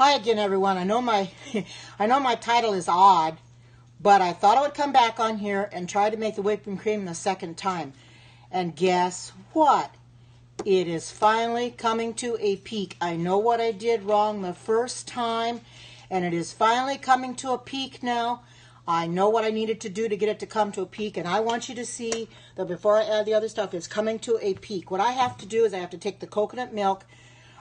Hi again, everyone. I know my I know my title is odd, but I thought I would come back on here and try to make the whipping cream the second time. And guess what? It is finally coming to a peak. I know what I did wrong the first time, and it is finally coming to a peak now. I know what I needed to do to get it to come to a peak, and I want you to see that before I add the other stuff, it's coming to a peak. What I have to do is I have to take the coconut milk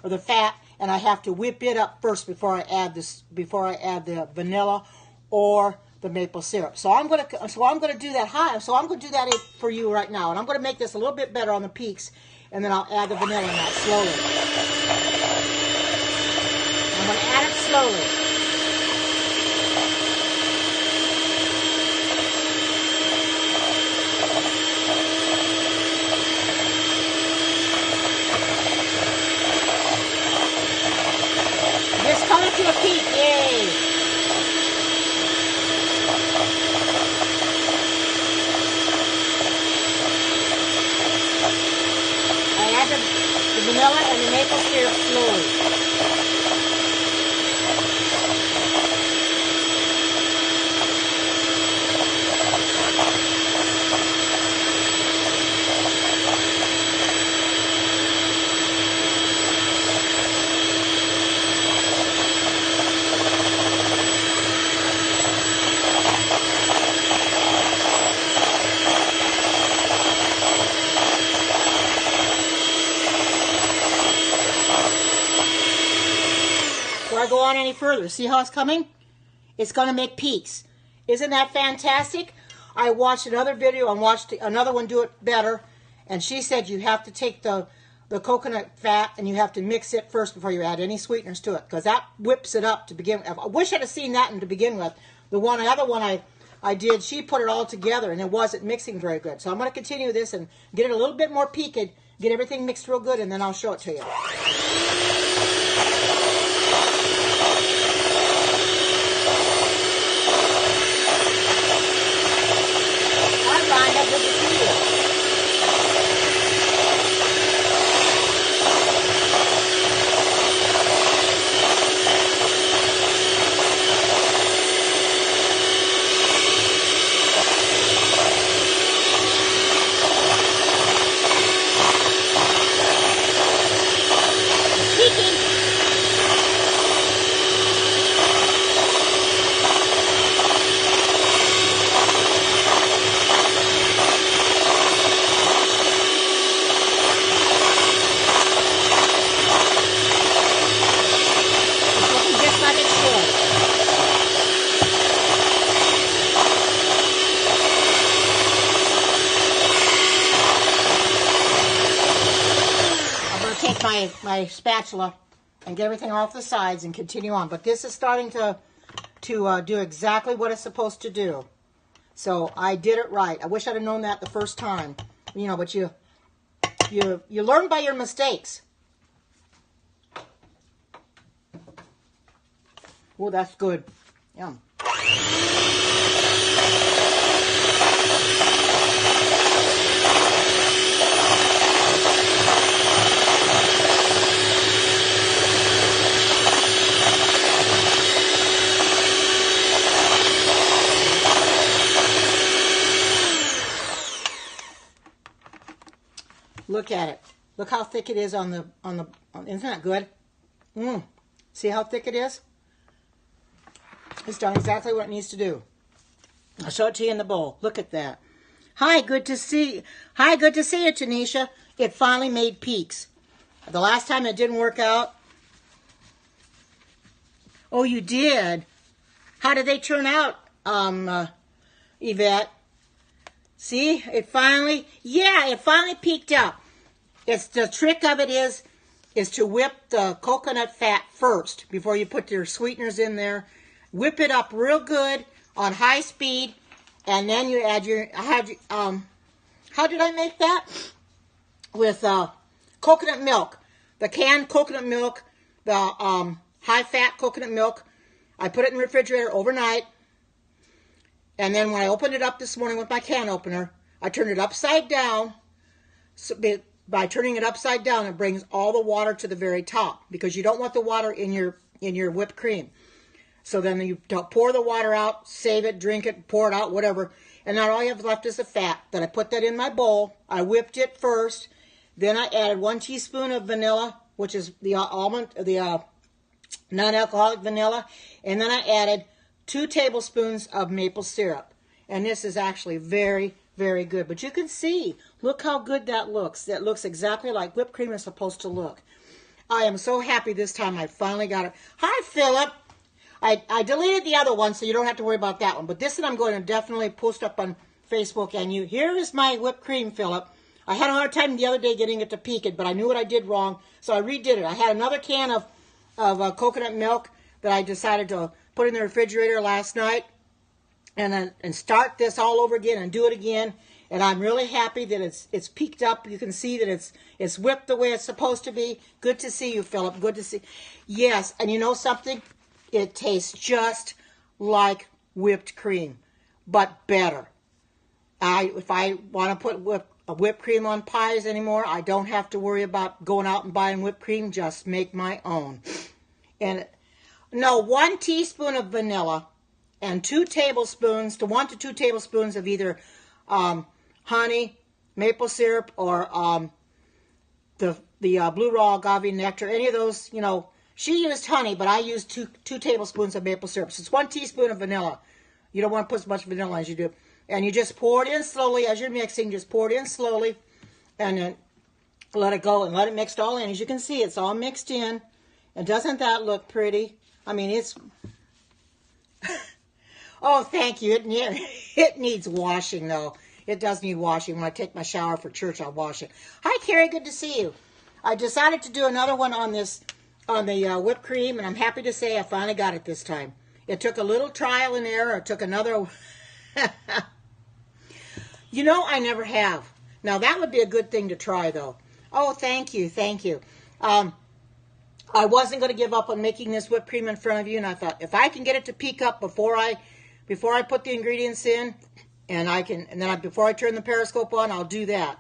or the fat, and I have to whip it up first before I add the vanilla or the maple syrup. So I'm gonna do that. So I'm gonna do that for you right now, and I'm gonna make this a little bit better on the peaks, and then I'll add the vanilla in that slowly. I'm gonna add it slowly. It's coming to a peak, yay! I add the vanilla and the maple syrup slowly. Before I go on any further, see how it's coming? It's going to make peaks. Isn't that fantastic? I watched another video and watched another one do it better, and she said you have to take the coconut fat and you have to mix it first before you add any sweeteners to it, because that whips it up to begin with. I wish I'd have seen that to begin with. The other one I did, she put it all together and it wasn't mixing very good. So I'm going to continue this and get it a little bit more peaked, get everything mixed real good, and then I'll show it to you. Take my spatula and get everything off the sides and continue on. But this is starting to do exactly what it's supposed to do. So I did it right. I wish I'd have known that the first time. You know, but you learn by your mistakes. Oh, that's good. Yum. Look at it. Look how thick it is on the isn't that good? See how thick it is? It's done exactly what it needs to do. I'll show it to you in the bowl. Look at that. Hi, good to see. Hi, good to see you, Tanisha. It finally made peaks. The last time it didn't work out. Oh, you did? How did they turn out, Yvette? See, it finally peaked up. It's the trick of it is to whip the coconut fat first before you put your sweeteners in there. Whip it up real good on high speed, and then you add your. How did I make that? With coconut milk, the canned coconut milk, the high fat coconut milk. I put it in the refrigerator overnight. And then when I opened it up this morning with my can opener, I turned it upside down. So by turning it upside down, it brings all the water to the very top, because you don't want the water in your in your whipped cream. So then you pour the water out, save it, drink it, pour it out, whatever. And now all you have left is the fat. Then I put that in my bowl. I whipped it first. Then I added 1 teaspoon of vanilla, which is the non-alcoholic vanilla. And then I added 2 tablespoons of maple syrup. And this is actually very, very good. But you can see, look how good that looks. That looks exactly like whipped cream is supposed to look. I am so happy this time I finally got it. Hi, Philip. I deleted the other one, so you don't have to worry about that one. But this one I'm going to definitely post up on Facebook. And here is my whipped cream, Philip. I had a hard time the other day getting it to peak it, but I knew what I did wrong, so I redid it. I had another can of coconut milk that I decided to put in the refrigerator last night and start this all over again and do it again. And I'm really happy that it's peaked up. You can see that it's whipped the way it's supposed to be. Good to see you, Philip. Good to see. Yes, and you know something? It tastes just like whipped cream, but better. If I want to put whipped cream on pies anymore, I don't have to worry about going out and buying whipped cream. Just make my own. And no, 1 teaspoon of vanilla and 2 tablespoons to 1 to 2 tablespoons of either honey, maple syrup, or the blue raw agave nectar. Any of those, you know. She used honey, but I used 2 tablespoons of maple syrup. So it's 1 teaspoon of vanilla. You don't want to put as much vanilla as you do. And you just pour it in slowly as you're mixing. Just pour it in slowly. And then let it go and let it mix all in. As you can see, it's all mixed in. And doesn't that look pretty? I mean, it's... Oh, thank you. It needs washing, though. It does need washing. When I take my shower for church, I'll wash it. Hi, Carrie. Good to see you. I decided to do another one on this... on the whipped cream, and I'm happy to say I finally got it this time. It took a little trial and error. It took another... You know, I never have. Now, that would be a good thing to try, though. Oh, thank you, thank you. I wasn't going to give up on making this whipped cream in front of you, and I thought, if I can get it to peak up before I put the ingredients in, before I turn the periscope on, I'll do that.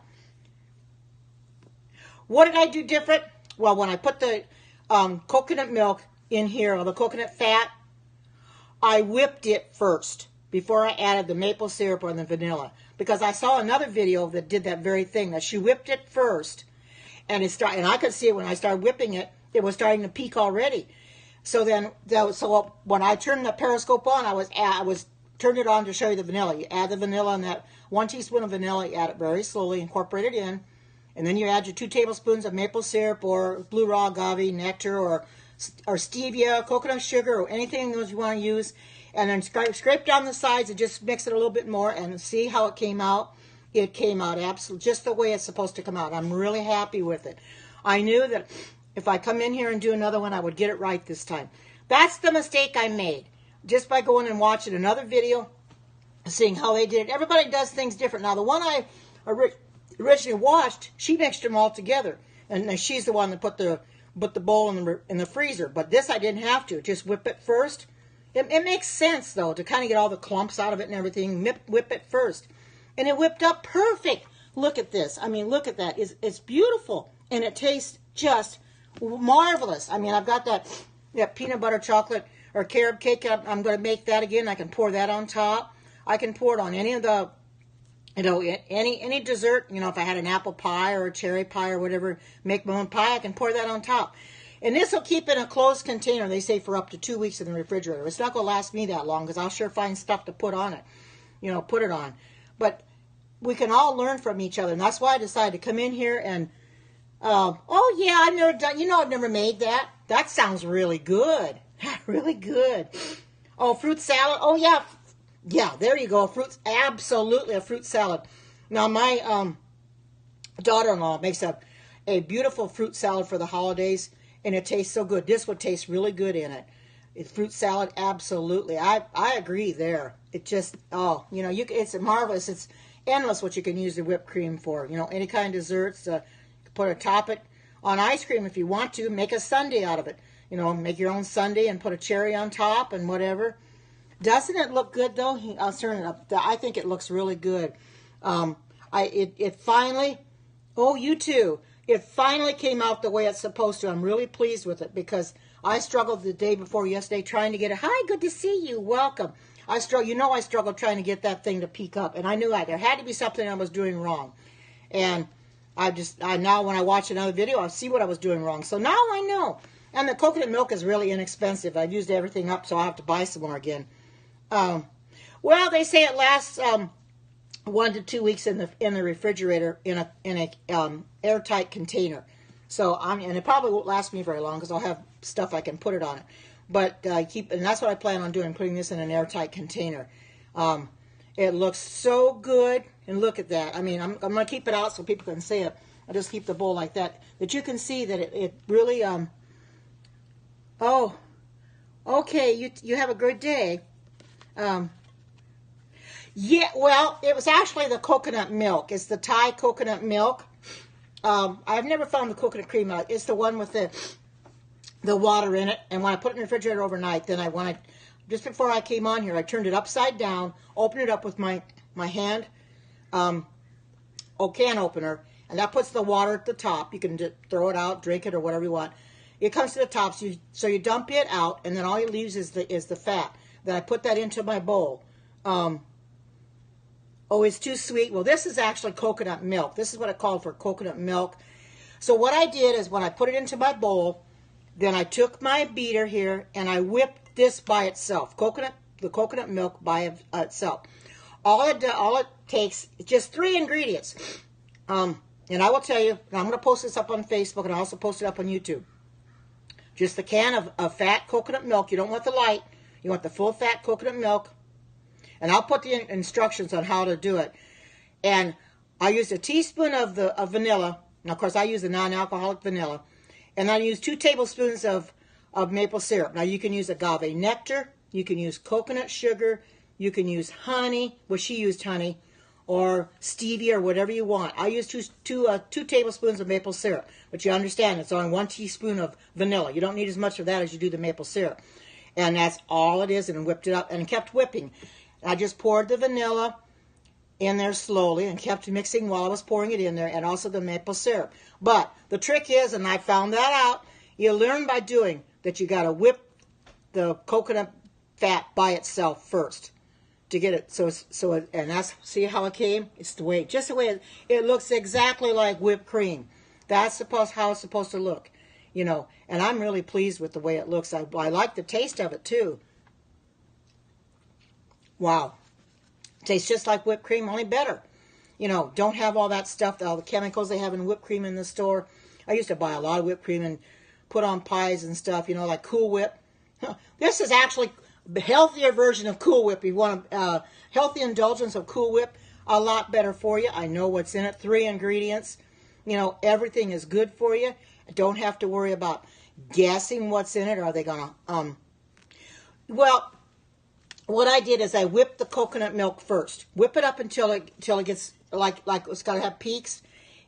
What did I do different? Well, when I put the coconut milk in here, or the coconut fat, I whipped it first before I added the maple syrup or the vanilla, because I saw another video that did that very thing, that she whipped it first, and I could see it when I started whipping it, it was starting to peak already. So when I turned the periscope on, I was turned it on to show you the vanilla. You add the vanilla, and that 1 teaspoon of vanilla, you add it very slowly, incorporate it in. And then you add your 2 tablespoons of maple syrup or blue raw agave nectar or stevia, coconut sugar, or anything those you want to use. And then scrape down the sides and just mix it a little bit more and see how it came out. It came out absolutely just the way it's supposed to come out. I'm really happy with it. I knew that if I come in here and do another one, I would get it right this time. That's the mistake I made. Just by going and watching another video, seeing how they did it. Everybody does things different. Now, the one I originally watched, she mixed them all together, and she's the one that put the bowl in the freezer. But this I didn't have to. Just whip it first. It makes sense though to kind of get all the clumps out of it and everything. Whip it first, and it whipped up perfect. Look at this. I mean, look at that. It's beautiful, and it tastes just marvelous. I mean, I've got that peanut butter chocolate or carob cake. I'm going to make that again. I can pour that on top. I can pour it on any of the, any dessert. You know, if I had an apple pie or a cherry pie or whatever, make my own pie, I can pour that on top. And this will keep in a closed container, they say, for up to 2 weeks in the refrigerator. It's not going to last me that long because I'll sure find stuff to put on it, put it on. But we can all learn from each other, and that's why I decided to come in here and, oh, yeah, I've never done, I've never made that. That sounds really good. Really good. Oh, fruit salad. Oh, yeah. Yeah, there you go. Absolutely a fruit salad. Now, my daughter-in-law makes a beautiful fruit salad for the holidays, and it tastes so good. This would taste really good in it. Fruit salad, absolutely. I agree there. It just, it's marvelous. It's endless what you can use the whipped cream for. Any kind of desserts. Top it on ice cream if you want to. Make a sundae out of it. Make your own sundae and put a cherry on top and whatever. Doesn't it look good, though? I'll turn it up. I think it looks really good. It finally, oh, you too. It finally came out the way it's supposed to. I'm really pleased with it because I struggled the day before yesterday trying to get it. Hi, good to see you. Welcome. I struggled trying to get that thing to peak up, and I knew there had to be something I was doing wrong. And now when I watch another video, I see what I was doing wrong. So now I know. And the coconut milk is really inexpensive. I've used everything up, so I'll have to buy some more again. Well, they say it lasts 1 to 2 weeks in the refrigerator in a airtight container. So and it probably won't last me very long because I'll have stuff I can put it on it. But and that's what I plan on doing, putting this in an airtight container. It looks so good, and look at that. I mean, I'm going to keep it out so people can see it. I'll just keep the bowl like that. But you can see that it really, oh, okay, you have a good day. Yeah, well, it was actually the coconut milk. It's the Thai coconut milk. I've never found the coconut cream out. It's the one with the water in it. And when I put it in the refrigerator overnight, then just before I came on here, I turned it upside down, opened it up with my hand, can opener, and that puts the water at the top. You can throw it out, drink it, or whatever you want. It comes to the top, so you dump it out, and then all it leaves is the fat. Then I put that into my bowl. Oh, it's too sweet. Well, this is actually coconut milk. This is what I called for, coconut milk. So what I did is when I put it into my bowl, then I took my beater here and I whipped this by itself. The coconut milk by itself. All it takes is just 3 ingredients. And I will tell you, I'm going to post this up on Facebook and I'll also post it up on YouTube. Just a can of fat coconut milk. You don't want the light. You want the full fat coconut milk. And I'll put the instructions on how to do it. And I used a teaspoon of vanilla. Now, of course, I use the non-alcoholic vanilla. And I use 2 tablespoons of maple syrup. Now, you can use agave nectar. You can use coconut sugar. You can use honey. Well, she used honey. Or stevia or whatever you want. I use two tablespoons of maple syrup. But you understand, it's only 1 teaspoon of vanilla. You don't need as much of that as you do the maple syrup. And that's all it is. And whipped it up and kept whipping. I just poured the vanilla in there slowly and kept mixing while I was pouring it in there, and also the maple syrup. But the trick is, and I found that out, you learn by doing, that you got to whip the coconut fat by itself first to get it. And that's, see how it came? It's just the way it looks exactly like whipped cream. That's how it's supposed to look, and I'm really pleased with the way it looks. I like the taste of it too. Wow. Tastes just like whipped cream, only better. Don't have all that stuff, all the chemicals they have in whipped cream in the store. I used to buy a lot of whipped cream and put on pies and stuff, like Cool Whip. This is actually the healthier version of Cool Whip. You want a healthy indulgence of Cool Whip, a lot better for you. I know what's in it, 3 ingredients. Everything is good for you. Don't have to worry about guessing what's in it. Are they going to, well, what I did is I whipped the coconut milk first. Whip it up until it gets like it's got to have peaks.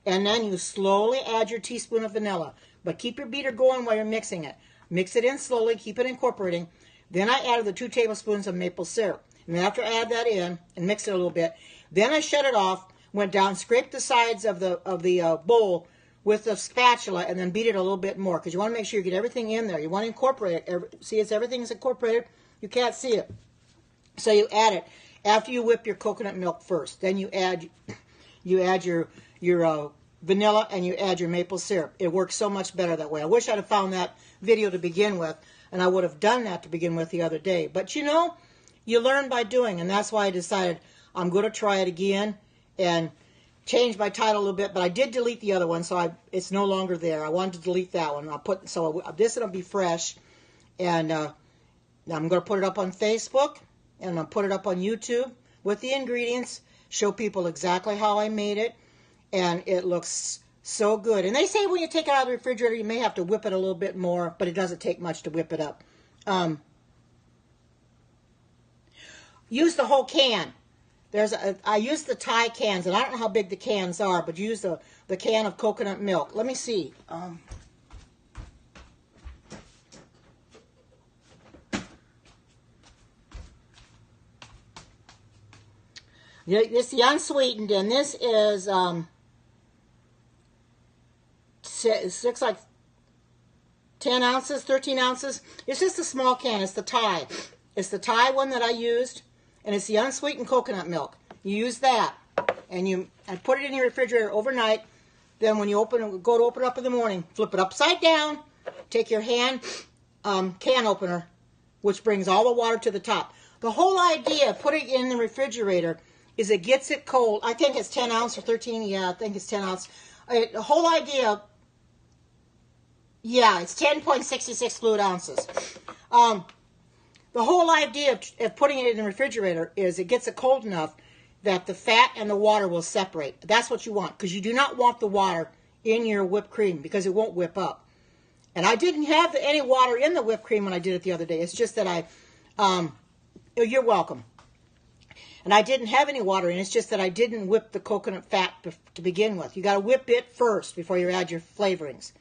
And then you slowly add your teaspoon of vanilla. But keep your beater going while you're mixing it. Mix it in slowly. Keep it incorporating. Then I added the 2 tablespoons of maple syrup. And after I add that in and mix it a little bit, then I shut it off, went down, scraped the sides of the bowl with a spatula, and then beat it a little bit more. Because you want to make sure you get everything in there. You want to incorporate it. See, everything's incorporated. You can't see it. So you add it after you whip your coconut milk first. Then you add your vanilla and you add your maple syrup. It works so much better that way. I wish I'd have found that video to begin with, and I would have done that to begin with the other day. But you learn by doing, and that's why I decided I'm going to try it again and change my title a little bit. But I did delete the other one, so it's no longer there. I wanted to delete that one. This will be fresh, and I'm going to put it up on Facebook. And I'm going to put it up on YouTube with the ingredients, show people exactly how I made it, and it looks so good. And they say when you take it out of the refrigerator, you may have to whip it a little bit more, but it doesn't take much to whip it up. Use the whole can. I use the Thai cans, and I don't know how big the cans are, but use the can of coconut milk. Let me see. This is the unsweetened, and this is it looks like 10 ounces, 13 ounces. It's just a small can. It's the Thai. It's the Thai one that I used, and it's the unsweetened coconut milk. You use that, and put it in your refrigerator overnight. Then when you go to open it up in the morning, flip it upside down. Take your hand can opener, which brings all the water to the top. The whole idea of putting it in the refrigerator is it gets it cold. I think it's 10 ounce or 13. Yeah, I think it's 10 ounce. The whole idea, yeah, it's 10.66 fluid ounces. The whole idea of putting it in the refrigerator is it gets it cold enough that the fat and the water will separate. That's what you want, because you do not want the water in your whipped cream because it won't whip up. And I didn't have any water in the whipped cream when I did it the other day. It's just that you're welcome. And I didn't have any water in it. It's just that I didn't whip the coconut fat to begin with. You got to whip it first before you add your flavorings.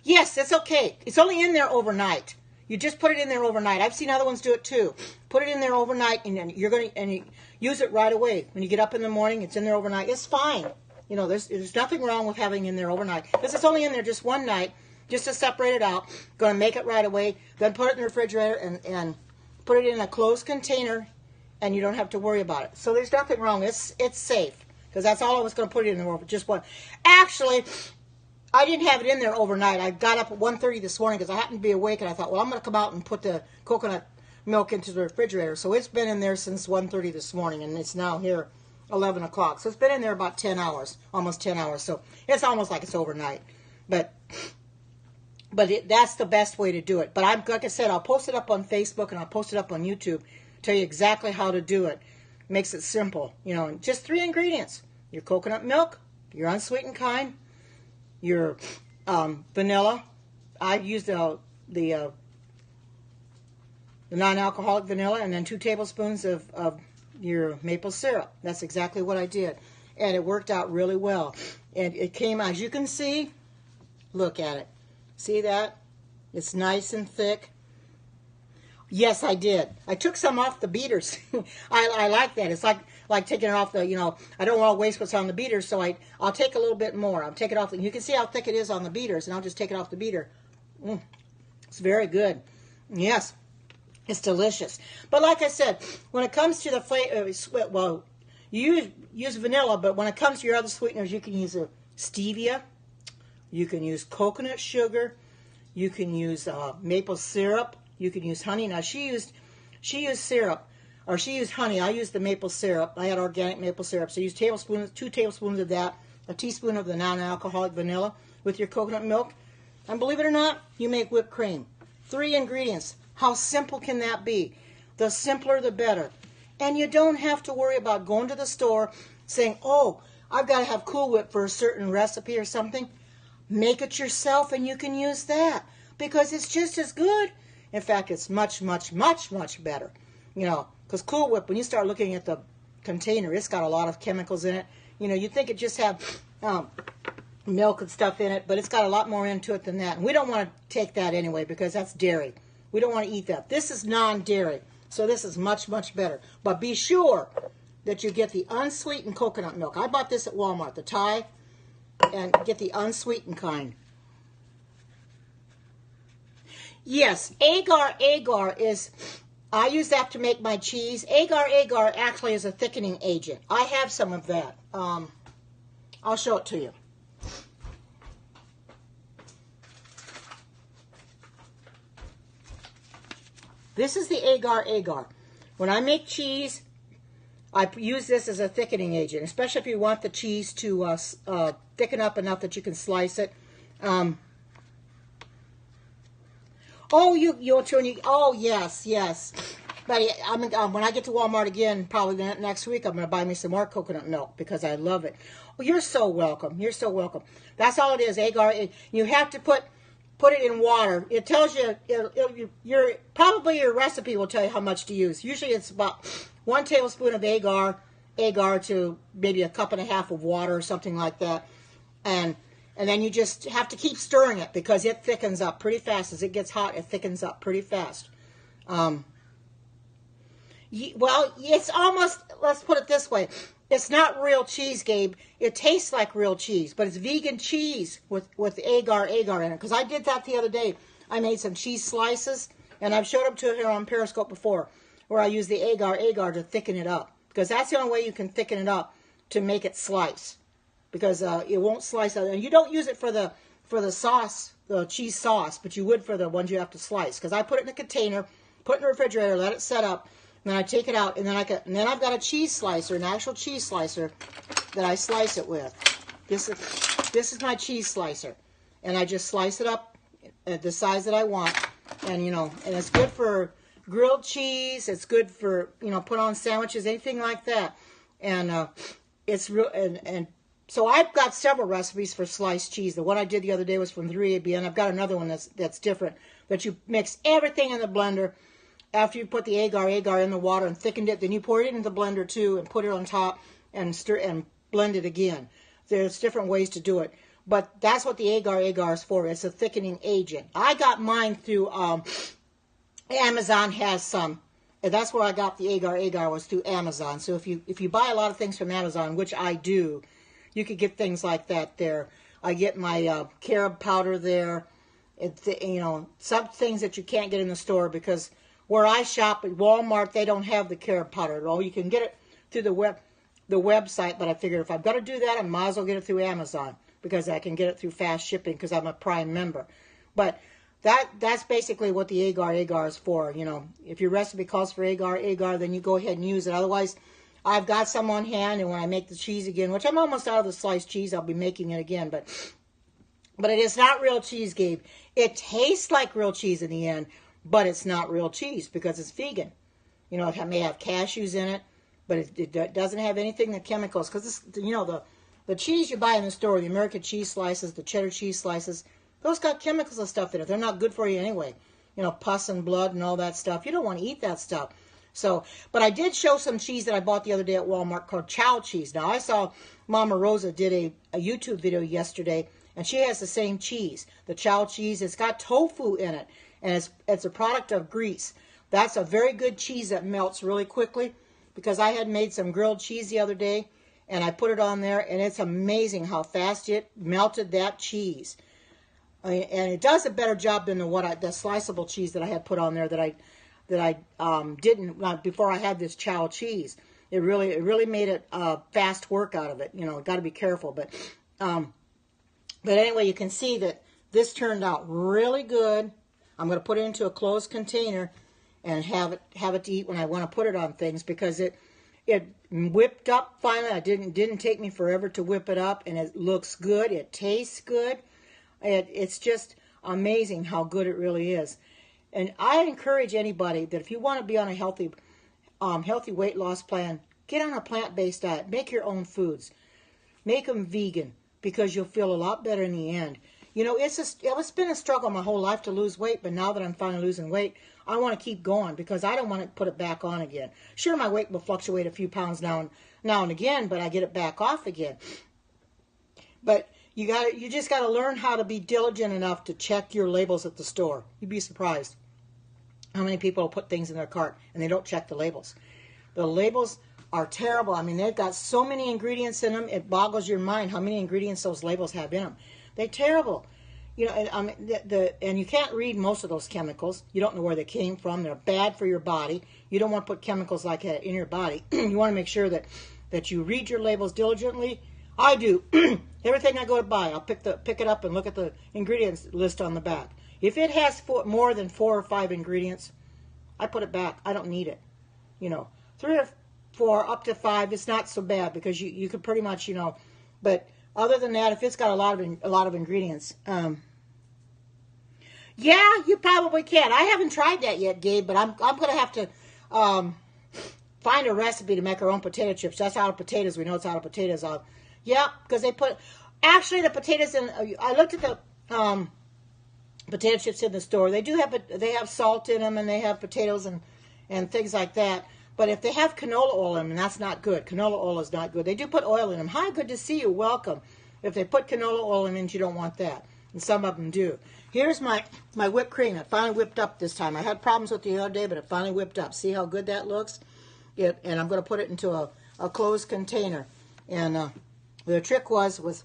Yes, it's okay. It's only in there overnight. You just put it in there overnight. I've seen other ones do it too. Put it in there overnight, and then you use it right away. When you get up in the morning, it's in there overnight. It's fine. You know, there's nothing wrong with having it in there overnight. Because it's only in there just one night, just to separate it out. Going to make it right away. Then put it in the refrigerator and put it in a closed container, and you don't have to worry about it. So there's nothing wrong. It's safe. Because that's all I was going to put it in there, just one. Actually, I didn't have it in there overnight. I got up at 1:30 this morning because I happened to be awake, and I thought, well, I'm going to come out and put the coconut milk into the refrigerator. So it's been in there since 1:30 this morning, and it's now here 11 o'clock. So it's been in there about 10 hours, almost 10 hours. So it's almost like it's overnight. But that's the best way to do it. But like I said, I'll post it up on Facebook, and I'll post it up on YouTube, tell you exactly how to do it. Makes it simple. You know, just 3 ingredients. Your coconut milk, your unsweetened kind, your vanilla. I used the non-alcoholic vanilla, and then 2 tablespoons of your maple syrup. That's exactly what I did, and it worked out really well. And it came, as you can see, look at it. See that? It's nice and thick. Yes, I did. I took some off the beaters. I like that. It's like taking it off the, I don't want to waste what's on the beaters, so I'll take a little bit more. I'll take it off. You can see how thick it is on the beaters, and I'll just take it off the beater. It's very good. Yes, it's delicious. But like I said, when it comes to the flavor, well, you use vanilla, but when it comes to your other sweeteners, you can use a stevia. You can use coconut sugar. You can use maple syrup. You can use honey. Now she used syrup, or she used honey. I used the maple syrup. I had organic maple syrup. So use 2 tablespoons of that, a teaspoon of the non-alcoholic vanilla with your coconut milk. And believe it or not, you make whipped cream. 3 ingredients. How simple can that be? The simpler, the better. And you don't have to worry about going to the store saying, oh, I've got to have Cool Whip for a certain recipe or something. Make it yourself, and you can use that because it's just as good. In fact, it's much, much, much, much better. Because Cool Whip, when you start looking at the container, it's got a lot of chemicals in it. You'd think it just have milk and stuff in it, but it's got a lot more into it than that. And we don't want to take that anyway because that's dairy. We don't want to eat that. This is non-dairy, so this is much, much better. But be sure that you get the unsweetened coconut milk. I bought this at Walmart, the Thai, and get the unsweetened kind. Yes, agar is, I use that to make my cheese. Agar actually is a thickening agent. I have some of that. I'll show it to you. This is the agar. When I make cheese, I use this as a thickening agent, especially if you want the cheese to thicken up enough that you can slice it. Oh, yes. But when I get to Walmart again, probably next week, I'm going to buy me some more coconut milk because I love it. Well, you're so welcome. You're so welcome. That's all it is, agar. You have to put it in water. It tells you, probably your recipe will tell you how much to use. Usually it's about 1 tablespoon of agar to maybe 1.5 cups of water or something like that. And then you just have to keep stirring it because it thickens up pretty fast. As it gets hot, it thickens up pretty fast. Well, it's almost, let's put it this way. It's not real cheese, Gabe. It tastes like real cheese, but it's vegan cheese with agar in it. Because I did that the other day. I made some cheese slices, and I've showed them to you on Periscope before, where I use the agar to thicken it up. Because that's the only way you can thicken it up to make it slice. Because it won't slice out. And you don't use it for the sauce, the cheese sauce, but you would for the ones you have to slice. Because I put it in a container, put it in the refrigerator, let it set up. And then I take it out, and then I've got a cheese slicer, an actual cheese slicer that I slice it with. This is my cheese slicer, and I just slice it up at the size that I want, and and it's good for grilled cheese. It's good for put on sandwiches, anything like that, and it's real. And so I've got several recipes for sliced cheese. The one I did the other day was from 3AB, and I've got another one that's different. That you mix everything in the blender. After you put the agar in the water and thickened it, then you pour it into the blender too and put it on top and stir and blend it again. There's different ways to do it, but that's what the agar is for. It's a thickening agent. I got mine through Amazon has some. And that's where I got the agar was through Amazon. So if you buy a lot of things from Amazon, which I do, you could get things like that there. I get my carob powder there. Some things that you can't get in the store because where I shop at Walmart, they don't have the carob powder at all. You can get it through the website, but I figured if I've got to do that, I might as well get it through Amazon because I can get it through fast shipping because I'm a Prime member. But that's basically what the agar is for. If your recipe calls for agar, then you go ahead and use it. Otherwise, I've got some on hand, and when I make the cheese again, which I'm almost out of the sliced cheese, I'll be making it again. But it is not real cheese, Gabe. It tastes like real cheese in the end, but it's not real cheese because it's vegan. It may have cashews in it, but it doesn't have anything that chemicals. Because the cheese you buy in the store, the American cheese slices, the cheddar cheese slices, those got chemicals and stuff in it. They're not good for you anyway. Pus and blood and all that stuff. You don't want to eat that stuff. So, but I did show some cheese that I bought the other day at Walmart called chow cheese. Now, I saw Mama Rosa did a YouTube video yesterday, and she has the same cheese, the chow cheese. It's got tofu in it, and it's a product of Greece. That's a very good cheese that melts really quickly because I had made some grilled cheese the other day, and I put it on there, and it's amazing how fast it melted that cheese. And it does a better job than the sliceable cheese that I had put on there that I didn't before I had this chow cheese. It really made it fast work out of it. Got to be careful, but anyway, you can see that this turned out really good. I'm going to put it into a closed container and have it to eat when I want to put it on things because it whipped up finally. It didn't take me forever to whip it up, and it looks good. It tastes good. It's just amazing how good it really is. And I encourage anybody that if you want to be on a healthy weight loss plan, get on a plant-based diet. Make your own foods. Make them vegan because you'll feel a lot better in the end. It's been a struggle my whole life to lose weight, but now that I'm finally losing weight, I want to keep going because I don't want to put it back on again. Sure, my weight will fluctuate a few pounds now and again, but I get it back off again. But you just got to learn how to be diligent enough to check your labels at the store. You'd be surprised how many people put things in their cart and they don't check the labels. The labels are terrible. I mean, they've got so many ingredients in them, it boggles your mind how many ingredients those labels have in them. They're terrible. And you can't read most of those chemicals. You don't know where they came from. They're bad for your body. You don't want to put chemicals like that in your body. You want to make sure that you read your labels diligently. I do. Everything I go to buy, I'll pick it up and look at the ingredients list on the back. If it has more than 4 or 5 ingredients, I put it back. I don't need it. 3 or 4 up to 5, it's not so bad because you could pretty much, But other than that, if it's got a lot of ingredients, yeah, you probably can. I haven't tried that yet, Gabe, but I'm going to have to find a recipe to make our own potato chips. That's out of potatoes. We know it's out of potatoes. Yeah, because they put actually the potatoes in. I looked at the potato chips in the store. They have salt in them and they have potatoes and things like that. But if they have canola oil in them, that's not good. Canola oil is not good. They do put oil in them. Hi, good to see you. Welcome. If they put canola oil in, it means you don't want that. And some of them do. Here's my whipped cream. It finally whipped up this time. I had problems with it the other day, but it finally whipped up. See how good that looks? And I'm going to put it into a a closed container. And the trick was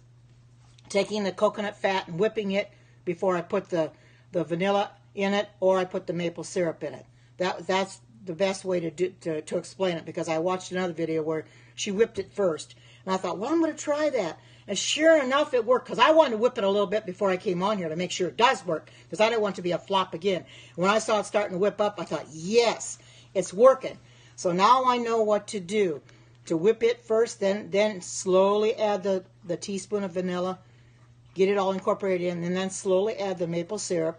taking the coconut fat and whipping it before I put the vanilla in it, or I put the maple syrup in it. That's the best way to explain it, because I watched another video where she whipped it first. And I thought, well, I'm going to try that. And sure enough, it worked, because I wanted to whip it a little bit before I came on here to make sure it does work, because I didn't want it to be a flop again. When I saw it starting to whip up, I thought, yes, it's working. So now I know what to do. To whip it first, then slowly add the teaspoon of vanilla, get it all incorporated in, and then slowly add the maple syrup.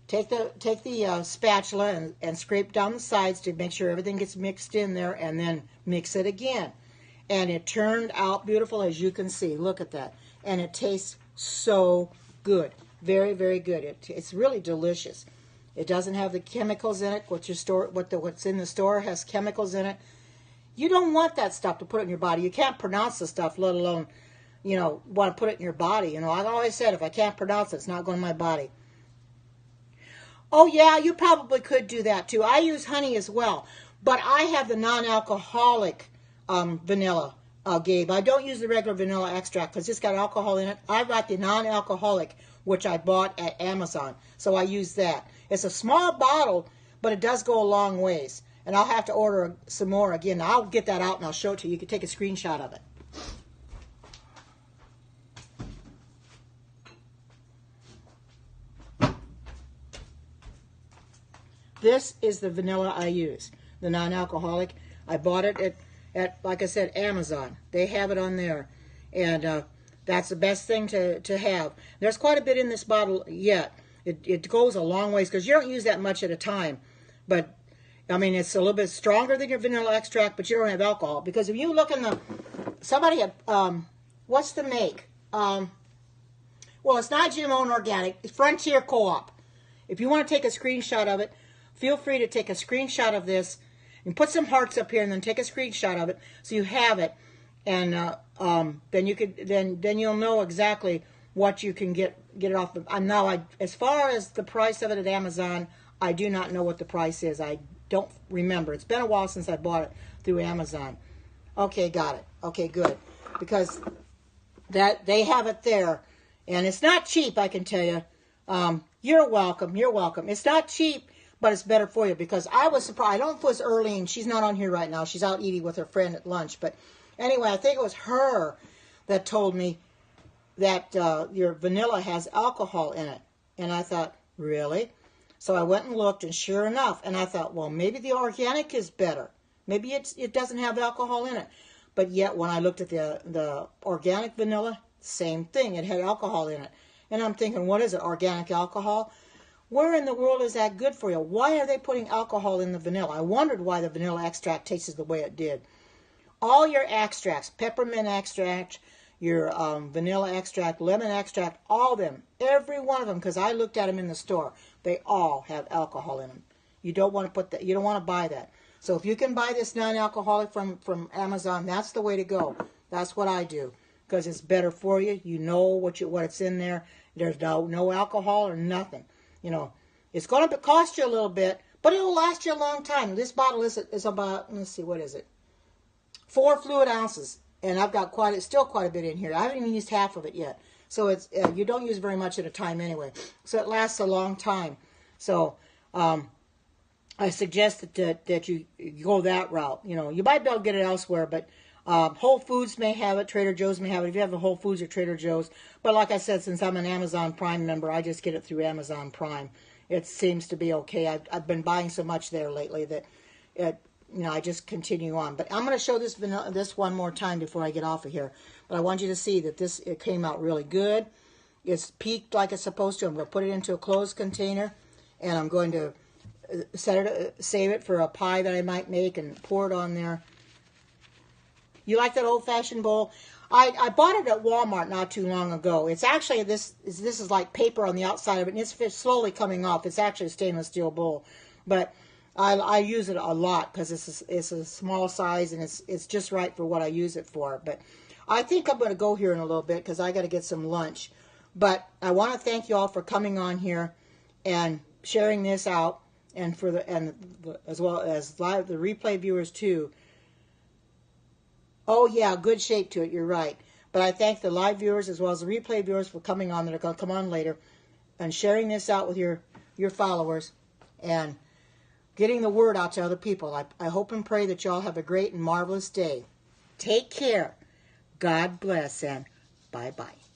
Take the spatula and scrape down the sides to make sure everything gets mixed in there, and then mix it again. And it turned out beautiful, as you can see. Look at that. And it tastes so good. Very, very good. It's really delicious. It doesn't have the chemicals in it. What's in the store has chemicals in it. You don't want that stuff to put it in your body. You can't pronounce the stuff, let alone, want to put it in your body. I've always said, if I can't pronounce it, it's not going in my body. Oh, yeah, you probably could do that, too. I use honey as well. But I have the non-alcoholic vanilla, Gabe. I don't use the regular vanilla extract because it's got alcohol in it. I've got the non-alcoholic, which I bought at Amazon. So I use that. It's a small bottle, but it does go a long ways. And I'll have to order some more again. I'll get that out and I'll show it to you. You can take a screenshot of it. This is the vanilla I use, the non-alcoholic. I bought it at, like I said, Amazon. They have it on there. And that's the best thing to have. There's quite a bit in this bottle yet. It goes a long ways because you don't use that much at a time. But, I mean, it's a little bit stronger than your vanilla extract, but you don't have alcohol. Because if you look in somebody had, what's the make? Well, it's not GMO and organic. It's Frontier Co-op. If you want to take a screenshot of it, feel free to take a screenshot of this and put some hearts up here and then take a screenshot of it so you have it. And then you could then you'll know exactly what you can get it off of. Now, as far as the price of it at Amazon, I do not know what the price is. I don't remember. It's been a while since I bought it through Amazon. Okay, got it. Okay, good. Because that they have it there. And it's not cheap, I can tell you. You're welcome. You're welcome. It's not cheap, but it's better for you, because I was surprised. I don't know if it was Earlene. She's not on here right now. She's out eating with her friend at lunch. But anyway, I think it was her that told me that your vanilla has alcohol in it. And I thought, really? So I went and looked, and sure enough, and I thought, well, maybe the organic is better. Maybe it doesn't have alcohol in it. But yet, when I looked at the organic vanilla, same thing. It had alcohol in it. And I'm thinking, what is it, organic alcohol? Where in the world is that good for you? Why are they putting alcohol in the vanilla? I wondered why the vanilla extract tasted the way it did. All your extracts, peppermint extract, your vanilla extract, lemon extract, all of them, every one of them, because I looked at them in the store, they all have alcohol in them. You don't want to put that. You don't want to buy that. So if you can buy this non-alcoholic from Amazon, that's the way to go. That's what I do, because it's better for you. You know what it's in there. There's no alcohol or nothing. It's going to cost you a little bit, but it'll last you a long time. This bottle is about, let's see, what is it? 4 fluid ounces, and I've got still quite a bit in here. I haven't even used half of it yet. So it's you don't use very much at a time anyway. So it lasts a long time. So I suggest that you go that route. You might be able to get it elsewhere, but Whole Foods may have it, Trader Joe's may have it, if you have a Whole Foods or Trader Joe's. But like I said, since I'm an Amazon Prime member, I just get it through Amazon Prime. It seems to be okay. I've been buying so much there lately that I just continue on. But I'm going to show this one more time before I get off of here. But I want you to see that it came out really good. It's peaked like it's supposed to. I'm going to put it into a closed container, and I'm going to save it for a pie that I might make and pour it on there. You like that old-fashioned bowl? I bought it at Walmart not too long ago. It's actually, this is like paper on the outside of it, and it's slowly coming off. It's actually a stainless steel bowl. But I use it a lot because it's a small size, and it's just right for what I use it for. But I think I'm going to go here in a little bit because I got to get some lunch. But I want to thank you all for coming on here and sharing this out, and as well as the replay viewers too. Oh, yeah, good shape to it. You're right. But I thank the live viewers as well as the replay viewers for coming on that are going to come on later and sharing this out with your followers and getting the word out to other people. I hope and pray that y'all have a great and marvelous day. Take care. God bless and bye-bye.